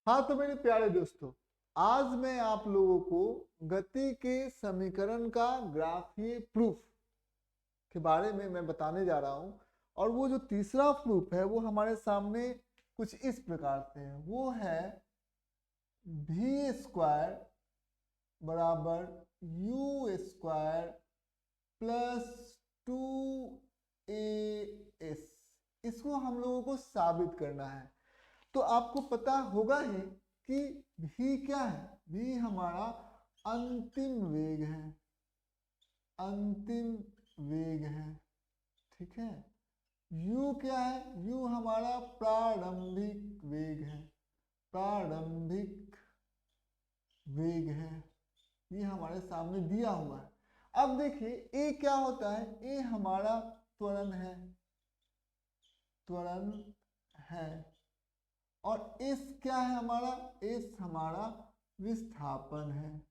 हाँ तो मेरे प्यारे दोस्तों, आज मैं आप लोगों को गति के समीकरण का ग्राफीय प्रूफ के बारे में मैं बताने जा रहा हूँ। और वो जो तीसरा प्रूफ है वो हमारे सामने कुछ इस प्रकार से है। वो है v स्क्वायर बराबर u स्क्वायर प्लस 2as। इसको हम लोगों को साबित करना है। तो आपको पता होगा ही कि v क्या है। v हमारा अंतिम वेग है, अंतिम वेग है, ठीक है। u क्या है, u हमारा प्रारंभिक वेग है, प्रारंभिक वेग है। ये हमारे सामने दिया हुआ है। अब देखिए a क्या होता है, a हमारा त्वरण है, त्वरण है। और s क्या है हमारा, s हमारा विस्थापन है,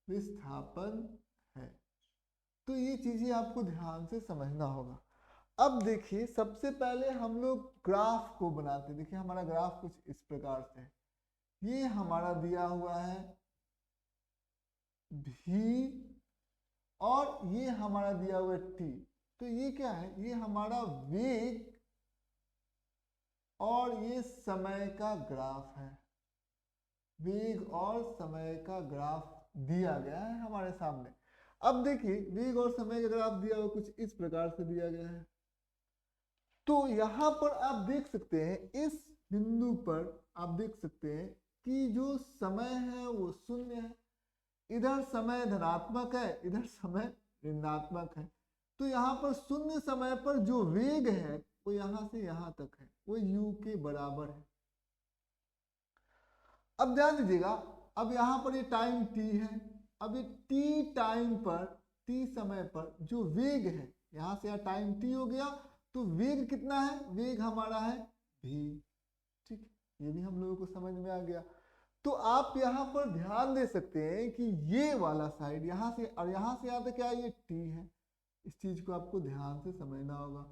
विस्थापन है। तो ये चीजें आपको ध्यान से समझना होगा। अब देखिए सबसे पहले हम लोग ग्राफ को बनाते। देखिए हमारा ग्राफ कुछ इस प्रकार से है। ये हमारा दिया हुआ है v और ये हमारा दिया हुआ है t। तो ये क्या है, ये हमारा वेग और ये समय का ग्राफ है। वेग और समय का ग्राफ दिया गया है हमारे सामने। अब देखिए वेग और समय का ग्राफ दिया हुआ कुछ इस प्रकार से दिया गया है। तो यहां पर आप देख सकते हैं, इस बिंदु पर आप देख सकते हैं कि जो समय है वो शून्य है। इधर समय धनात्मक है, इधर समय ऋणात्मक है। तो यहाँ पर शून्य समय पर जो वेग है वो यहां से यहां तक है, वो u के बराबर है। अब ध्यान दीजिएगा, अब यहाँ पर ये टाइम t है। अब ये t टाइम पर, t समय पर जो वेग है, यहाँ से यहाँ टाइम t हो गया, तो वेग कितना है, वेग हमारा है v। ठीक, ये भी हम लोगों को समझ में आ गया। तो आप यहाँ पर ध्यान दे सकते हैं कि ये वाला साइड यहाँ से और यहाँ से यहाँ तक क्या है, ये t है। इस चीज को आपको ध्यान से समझना होगा।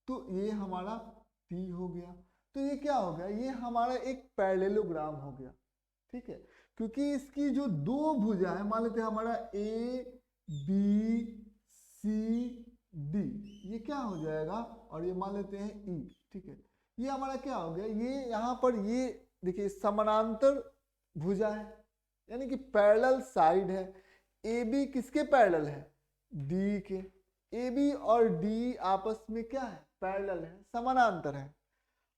तो ये हमारा t हो गया। तो ये क्या हो गया, ये हमारा एक पैरेललोग्राम हो गया, ठीक है। क्योंकि इसकी जो दो भुजा है, मान लेते हैं हमारा a b c d, ये क्या हो जाएगा, और ये मान लेते हैं e, ठीक है। ये हमारा क्या हो गया, ये यहाँ पर ये देखिए समानांतर भुजा है, यानी कि पैरेलल साइड है। ए बी किसके पैरेलल है, डी के। ए बी और डी आपस में क्या है, पैरेलल है, समानांतर है।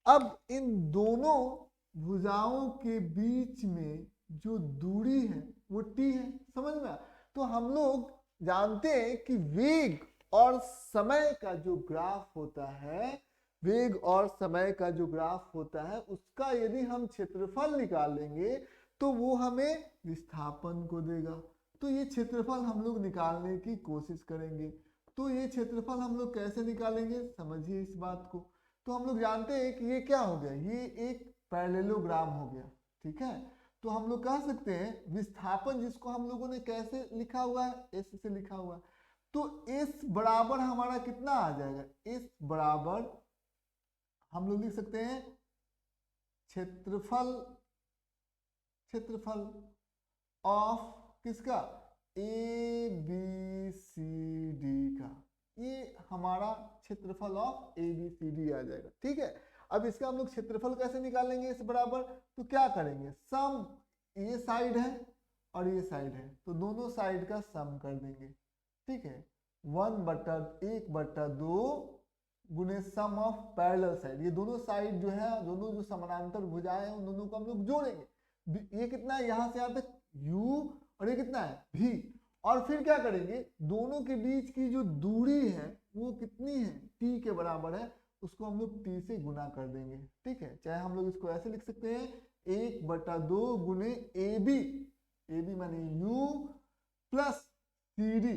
अब इन दोनों भुजाओं के बीच में जो दूरी है वो t है, समझ में। तो हम लोग जानते हैं कि वेग और समय का जो ग्राफ होता है, वेग और समय का जो ग्राफ होता है, उसका यदि हम क्षेत्रफल निकालेंगे तो वो हमें विस्थापन को देगा। तो ये क्षेत्रफल हम लोग निकालने की कोशिश करेंगे। तो ये क्षेत्रफल हम लोग कैसे निकालेंगे, समझिए इस बात को। तो हम लोग जानते हैं कि ये क्या हो गया, ये एक पैरेललोग्राम हो गया, ठीक है। तो हम लोग कह सकते हैं विस्थापन, जिसको हम लोगों ने कैसे लिखा हुआ है, एस से लिखा हुआ है। तो एस बराबर हमारा कितना आ जाएगा, एस बराबर हम लोग लिख सकते हैं क्षेत्रफल, क्षेत्रफल ऑफ किसका, ए बी सी डी का। ये हमारा क्षेत्रफल of A B C D आ जाएगा, ठीक है। अब इसका हम लोग क्षेत्रफल कैसे निकालेंगे, इस बराबर, तो क्या करेंगे, सम, ये साइड है और ये साइड है, तो दोनों साइड का सम कर देंगे, ठीक है। 1/1/2 गुने सम ऑफ पैरेलल साइड। ये दोनों साइड जो है, दोनों जो समानांतर भुजाएं हैं, उन दोनों को हम लोग जोड़ेंगे। ये कितना है, यहां से यहां तक u, और ये कितना है v। और फिर क्या करेंगे, दोनों के बीच की जो दूरी है वो कितनी है, t के बराबर है, उसको हम लोग t से गुना कर देंगे, ठीक है। चाहे हम लोग इसको ऐसे लिख सकते हैं 1/2 गुने ए बी माने u प्लस सी डी,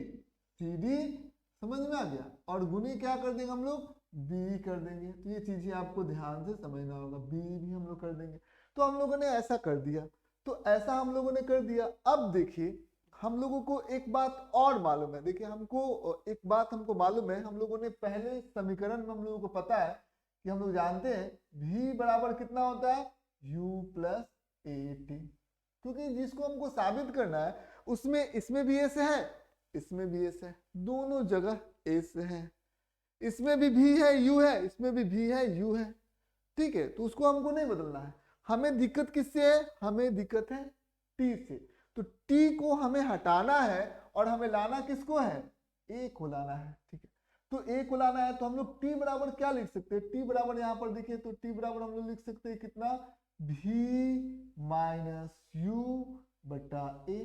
समझ में आ गया, और गुने क्या कर देंगे हम लोग, बी कर देंगे। तो ये चीजें आपको ध्यान से समझना होगा, बी भी हम लोग कर देंगे। तो हम लोगों ने ऐसा कर दिया, तो ऐसा हम लोगों ने कर दिया। अब देखिए हम लोगों को एक बात और मालूम है। देखिए हमको एक बात हमको मालूम है, हम लोगों ने पहले समीकरण में हम लोगों को पता है कि हम लोग जानते हैं v बराबर कितना होता है, u प्लस ए टी, क्योंकि जिसको हमको साबित करना है उसमें इसमें भी एस है, इसमें भी एस है, दोनों जगह एस है, इसमें भी v है u है, इसमें भी v है u है, ठीक है। तो उसको हमको नहीं बदलना है। हमें दिक्कत किससे है? हमें दिक्कत है t से। तो t को हमें हटाना है और हमें लाना किसको है? a को लाना है, ठीक है। तो a को लाना है तो हम लोग t बराबर क्या लिख सकते हैं? t बराबर यहाँ पर देखिए तो t बराबर हम लोग लिख सकते हैं कितना? v माइनस u बटा a,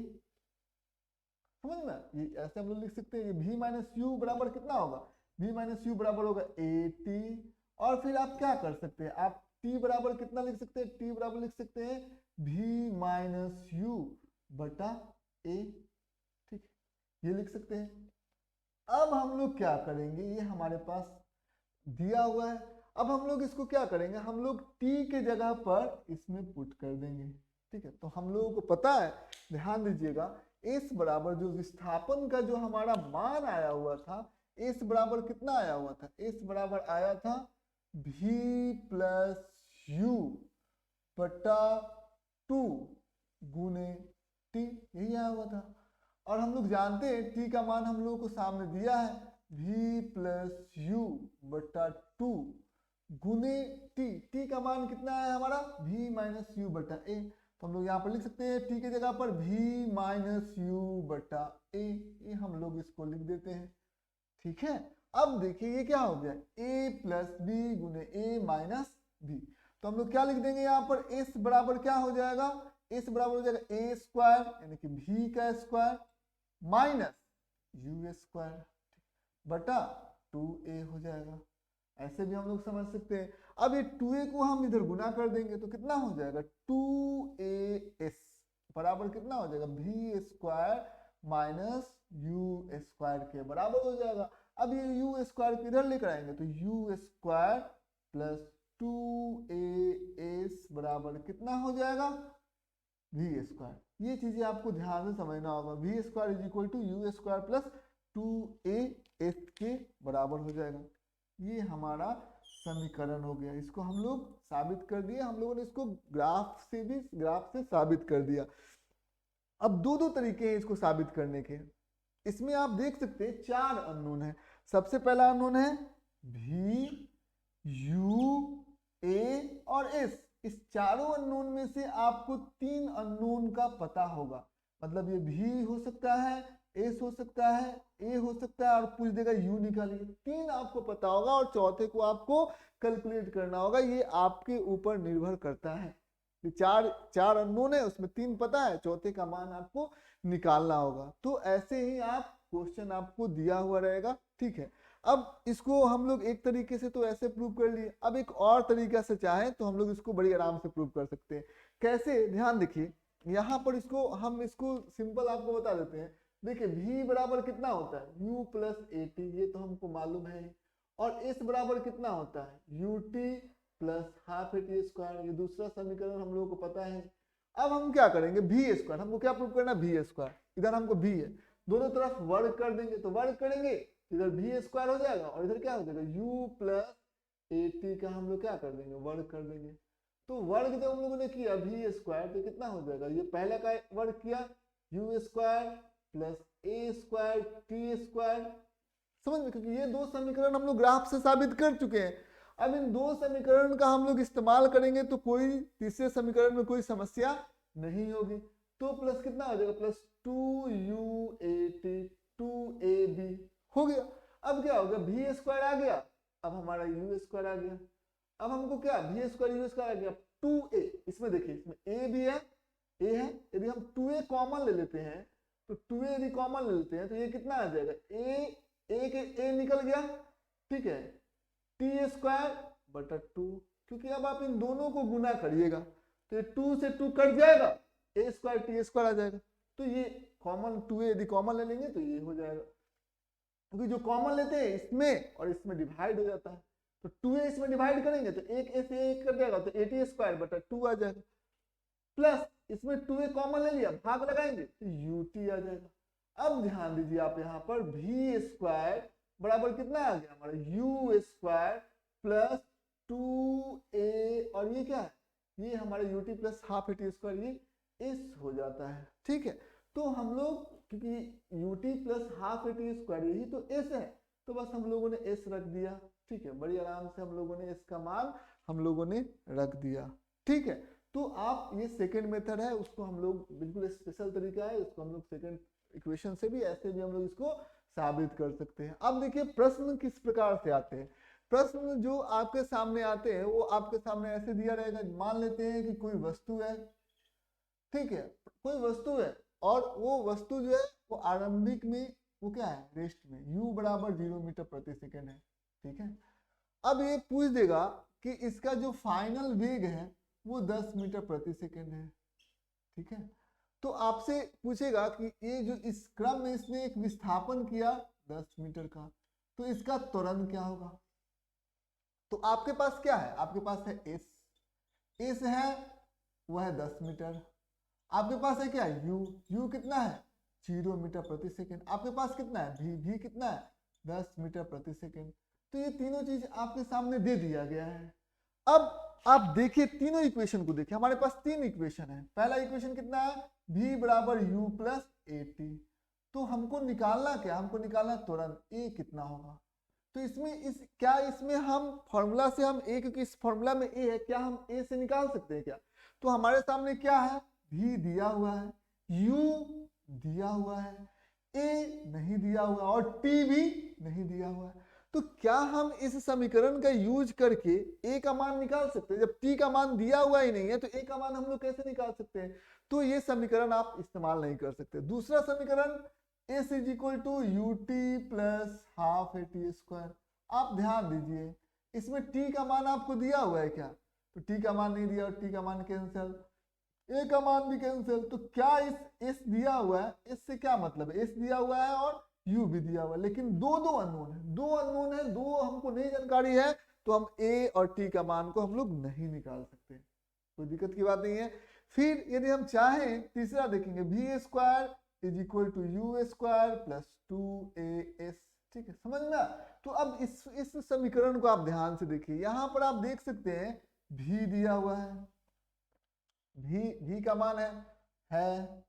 समझ में? ये ऐसे हम लोग लिख सकते हैं। ये v माइनस यू बराबर कितना होगा? v माइनस यू बराबर होगा ए टी, और फिर आप क्या कर सकते हैं? आप t बराबर कितना लिख सकते हैं? t बराबर लिख सकते हैं v माइनस यू बटा a, ठीक है, ये लिख सकते हैं। अब हम लोग क्या करेंगे? ये हमारे पास दिया हुआ है, अब हम लोग इसको क्या करेंगे? हम लोग t के जगह पर इसमें पुट कर देंगे, ठीक है। तो हम लोगों को पता है, ध्यान दीजिएगा, s बराबर जो विस्थापन का जो हमारा मान आया हुआ था, s बराबर कितना आया हुआ था? s बराबर आया था v प्लस यू बटा 2 गुने t, यही आया हुआ था। और हम लोग जानते हैं t का मान हम लोगों को सामने दिया है, v प्लस यू बटा 2 गुने t का मान कितना है हमारा? v माइनस यू बटा a। तो हम लोग यहाँ पर लिख सकते हैं t के जगह पर v माइनस यू बटा a, ये हम लोग इसको लिख देते हैं, ठीक है। अब देखिए ये क्या हो गया? a प्लस बी गुने a माइनस बी। तो हम लोग क्या लिख देंगे यहाँ पर? s बराबर क्या हो जाएगा? s बराबर हो जाएगा a स्क्वायर यानी कि v का स्क्वायर माइनस यू स्क्वायर बटा 2a हो जाएगा। ऐसे भी हम लोग समझ सकते हैं। अब ये 2a को हम इधर गुना कर देंगे तो कितना हो जाएगा? 2as बराबर कितना हो जाएगा? v square minus you square के बराबर हो जाएगा। अब ये यू स्क्वायर को इधर लेकर आएंगे तो यू स्क्वायर प्लस 2as बराबर कितना हो जाएगा? v square. ये चीजें आपको ध्यान से समझना होगा। v square is equal to u square plus 2as के बराबर हो जाएगा। ये हमारा समीकरण हो गया। इसको हम लोग साबित कर दिए, हम लोगों ने इसको ग्राफ से साबित कर दिया। अब दो तरीके हैं इसको साबित करने के। इसमें आप देख सकते हैं 4 अननोन है। सबसे पहला अननोन है v, u, a और s। इस चारों अननोन में से आपको 3 अननोन का पता होगा। मतलब ये v हो सकता है, s हो सकता है, a हो सकता है, और पूछ देगा u निकालिए। 3 आपको पता होगा और चौथे को आपको कैलकुलेट करना होगा। ये आपके ऊपर निर्भर करता है। चार अननोन है, उसमें 3 पता है, चौथे का मान आपको निकालना होगा। तो ऐसे ही आप क्वेश्चन आपको दिया हुआ रहेगा, ठीक है। अब इसको हम लोग एक तरीके से तो ऐसे प्रूव कर लिए। अब एक और तरीका से चाहे तो हम लोग इसको बड़ी आराम से प्रूव कर सकते हैं। कैसे? ध्यान देखिए, यहाँ पर इसको सिंपल आपको बता देते हैं। देखिए v बराबर कितना होता है? u प्लस ए टी, ये तो हमको मालूम है। और s बराबर कितना होता है? You t plus half a t square, ये दूसरा समीकरण हम लोगों को पता है। अब हम क्या करेंगे? v स्क्वायर, हमको क्या प्रूव करना? v square. इधर हमको v है, दोनों तरफ वर्ग कर देंगे तो वर्ग करेंगे इधर v स्क्वायर हो जाएगा और इधर क्या हो जाएगा? u प्लस ए टी का हम लोग क्या कर देंगे? वर्ग कर देंगे। तो वर्ग जब हम लोगों ने किया v स्क्वायर तो कितना हो जाएगा? ये पहले का वर्ग किया u स्क्वायर प्लस ए स्क्वायर टी स्क्वायर, समझ में? क्योंकि ये 2 समीकरण हम लोग ग्राफ से साबित कर चुके हैं। अब इन 2 समीकरण का हम लोग इस्तेमाल करेंगे तो कोई तीसरे समीकरण में कोई समस्या नहीं होगी। तो प्लस कितना हो जाएगा? प्लस 2u/a/t 2ab हो गया। अब क्या हो गया? v स्क्वायर आ गया, अब हमारा u स्क्वायर आ गया। अब हमको क्या? v स्क्वायर u स्क्वायर आ गया 2a। इसमें देखिए, इसमें a भी है, a है। यदि हम 2a कॉमन ले लेते हैं तो 2a यदि कॉमन ले लेते हैं तो ये कितना आ जाएगा? a के a निकल गया, ठीक है, टी स्क्वायर बटा 2। क्योंकि अब आप इन दोनों को गुना करिएगा तो ये 2 से 2 कट जाएगा, a स्क्वायर टी स्क्वायर आ जाएगा। तो ये कॉमन 2a यदि कॉमन ले लेंगे तो ये हो जाएगा। क्योंकि जो कॉमन लेते हैं इसमें और इसमें डिवाइड हो जाता है, तो 2a इसमें डिवाइड करेंगे तो एक a से एक कर जाएगा तो a स्क्वायर बटा 2 आ जाएगा। प्लस इसमें 2a कॉमन ले लिया, भाग लगाएंगे तो ut आ जाएगा। अब ध्यान दीजिए आप यहाँ पर v स्क्वायर बराबर कितना आ गया हमारा? u स्क्वायर प्लस 2a और ये क्या है? ये हमारे UT plus half a t square ये एस हो जाता है। ठीक है, तो हम लोग क्योंकि UT plus half a t square यही तो एस है, तो बस हम लोगों ने एस रख दिया। ठीक है, बड़ी आराम से हम लोगों ने एस का मान हम लोगों ने रख दिया। ठीक है, तो आप ये सेकंड मेथड है, उसको हम लोग बिल्कुल स्पेशल तरीका है, उसको हम लोग सेकंड इक्वेशन से भी ऐसे भी हम लोग इसको साबित कर सकते हैं। अब देखिए प्रश्न किस प्रकार से आते हैं। प्रश्न जो आपके सामने आते हैं वो आपके सामने ऐसे दिया रहेगा। मान लेते हैं कि कोई वस्तु है, ठीक है, कोई वस्तु है और वो वस्तु जो है वो आरंभिक में वो क्या है, रेस्ट में, u बराबर 0 मीटर प्रति सेकेंड है। ठीक है, अब ये पूछ देगा कि इसका जो फाइनल वेग है वो 10 मीटर प्रति सेकेंड है। ठीक है, तो आपसे पूछेगा कि ये जो इस क्रम में इसने एक विस्थापन किया 10 मीटर का, तो इसका त्वरण क्या होगा। तो आपके पास क्या है, आपके पास है एस है वह है 10 मीटर, आपके पास है क्या u कितना है 0 मीटर प्रति सेकेंड, आपके पास कितना है v कितना है 10 मीटर प्रति सेकेंड। तो ये तीनों चीज आपके सामने दे दिया गया है। अब आप देखिए तीनों इक्वेशन को देखिए, हमारे पास तीन इक्वेशन है। पहला इक्वेशन कितना है v बराबर u प्लस ए टी, तो हमको निकालना क्या, हमको निकालना त्वरण a कितना होगा। तो इसमें क्या इसमें हम फॉर्मूला से हम a, क्योंकि इस फॉर्मूला में a है, क्या हम a से निकाल सकते हैं क्या। तो हमारे सामने क्या है, v दिया हुआ है, u दिया हुआ है, a नहीं दिया हुआ और t भी नहीं दिया हुआ है। तो क्या हम इस समीकरण का यूज करके a का मान निकाल सकते हैं। जब t का मान दिया हुआ ही नहीं है तो a का मान हम लोग कैसे निकाल सकते हैं। तो ये समीकरण आप इस्तेमाल नहीं कर सकते। दूसरा समीकरण s is equal to u t plus half a t square. आप ध्यान दीजिए इसमें t का मान आपको दिया हुआ है क्या, तो t का मान नहीं दिया और t का मान कैंसिल, a का मान भी कैंसिल। तो क्या इस s दिया हुआ है, इससे क्या मतलब है, s दिया हुआ है और u भी दिया हुआ है, लेकिन दो अननोन है, दो हमको नहीं जानकारी है, तो हम a और t का मान को हम लोग नहीं निकाल सकते। कोई दिक्कत की बात नहीं है। फिर यदि हम चाहें तीसरा देखेंगे v square is equal to u square plus 2as। ठीक है, समझ में। तो अब इस समीकरण को आप ध्यान से देखिए, यहां पर आप देख सकते हैं v दिया हुआ है, v का मान है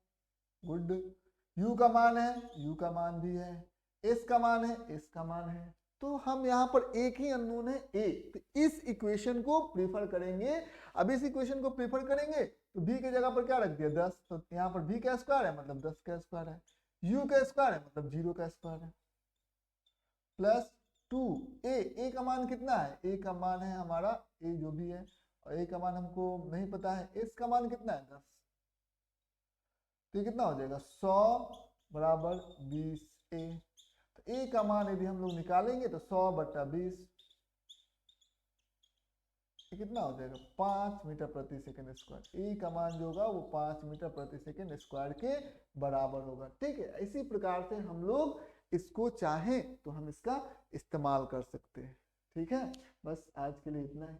गुड, u का मान है, u का मान भी है, s का मान है, s का मान है। तो हम यहाँ पर एक ही अननोन है a, तो इस इक्वेशन को प्रीफर करेंगे। अब इस इक्वेशन को प्रीफर करेंगे तो b की जगह पर क्या रख दिया 10, तो यहाँ पर v का स्क्वायर है मतलब 10 का स्क्वायर है, u का स्क्वायर है मतलब 0 का स्क्वायर है, प्लस 2a का मान कितना है, a का मान है हमारा a जो भी है, और a का मान हमको नहीं पता है, s का मान कितना है 10, तो ये कितना हो जाएगा 100 बराबर 20a। तो a का मान यदि हम लोग निकालेंगे तो 100 बटा 20, ये कितना हो जाएगा 5 मीटर प्रति सेकंड स्क्वायर। a का मान जो होगा वो 5 मीटर प्रति सेकंड स्क्वायर के बराबर होगा। ठीक है, इसी प्रकार से हम लोग इसको चाहें तो हम इसका इस्तेमाल कर सकते हैं। ठीक है, बस आज के लिए इतना ही।